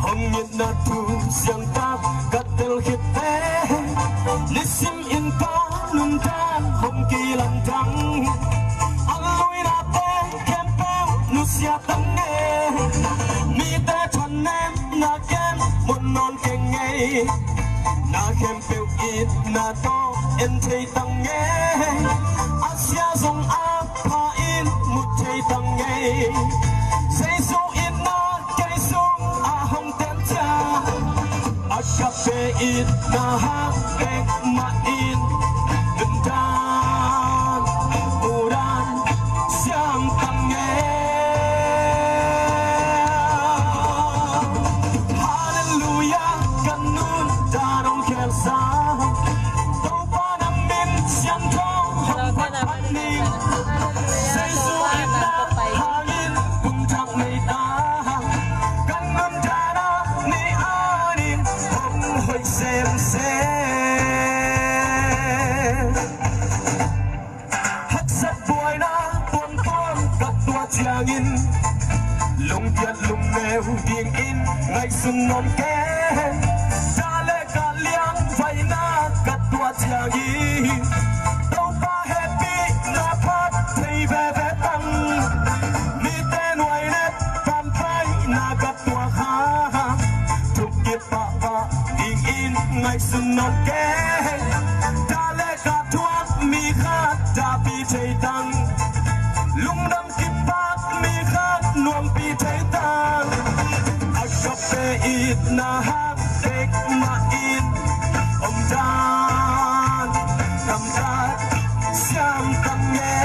hồng nhiệt na thu siang ta katel khite nisim in pa nun tan hồng kỳ lan trắng alui na te kempel nusia tang nghe mi te chan nem na kem mon non keng nghe na kempel it na to en thei tang nghe asia zong a pa in mut thei tang nghe say so in na cây sung a hồng ten cha a cafe it na ha bek ma in den dan uran siang tang nghe hallelujah kanun darong kelsa to pa na min siang thong hong pat pat ni say so in na hangin bung thang nei ta kanun dara ni anin hong hoi sem se hắc sat boy na pon pon kat tua chiangin lung tiat lung neu ding in ngai sung non ke dale ka liang vai na kat tua chiangin to pa happy na pat thei ve ve tang ni te noi net pan pai na kat tua kha thuk kip pa pa ding in ngai sung non ke dale ka tua mi kha ta pi thei tang lung dam kip pa mi kha nuam pi thei tang a cafe it na ha bek ma in om dan kam ta siam tang nghe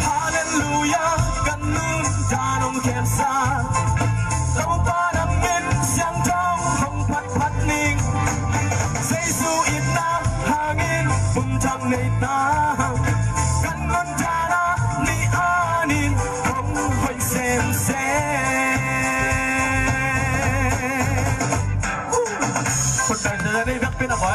hallelujah kanun danong kem sa tau pa nam min siang trong hong pat pat ning say su it na hangin bum thang nei ta kanun dara ni anin hong hoi sem seคนแต่งจะได้รักเป็นอะไร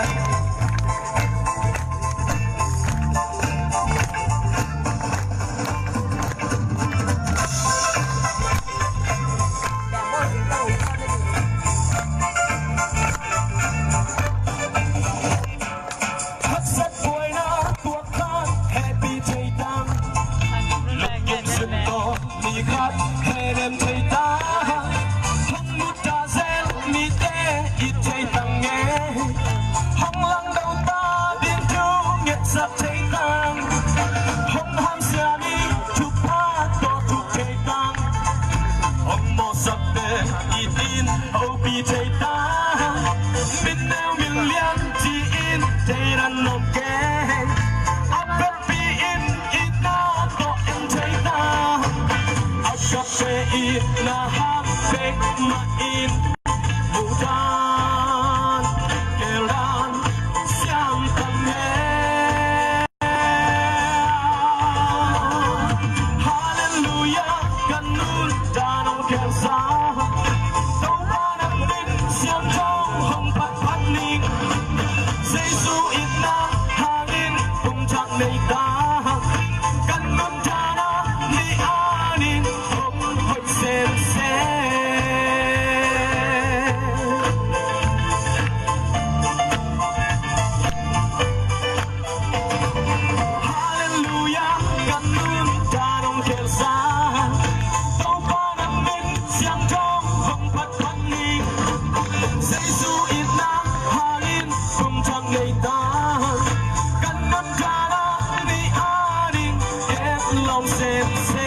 ฮักสักป่วยนะตัวข้างแค่ปีใจดังลูกกินสุดโตมีคัดแค่เริ่มใจตาห้องมุดตาเซลมีเตะอีใจตังเงห้องหลังดาวตาดินจูเงียบสับใจตังห้องห้ามเสียมีทุกผ้าต่อทุกใจตังห้องโมสับเตะอีดินเอาปีใจตามินแนวมิลเลียนจีอินใจรันนกแกอับเป็นปีอินอีนาต่อเอ็นใจตาอับกับเฟอีนาฮับเบกมาอินบูดานเอรันเสียงตังเงฮาเลลูยากันนูนดานองเกลซาเต้าบ้านนักบินเสียงทองห้องพัดพัดนิ่งsay su it na hangin bung thang nei ta kan nun dara ni anin hong hoi sem se hallelujah kan nun darong kelsa tau pa nam min siang trong hong pat pat ning say su it na hangin bung thang nei ta kan nun dara ni anin et long sem se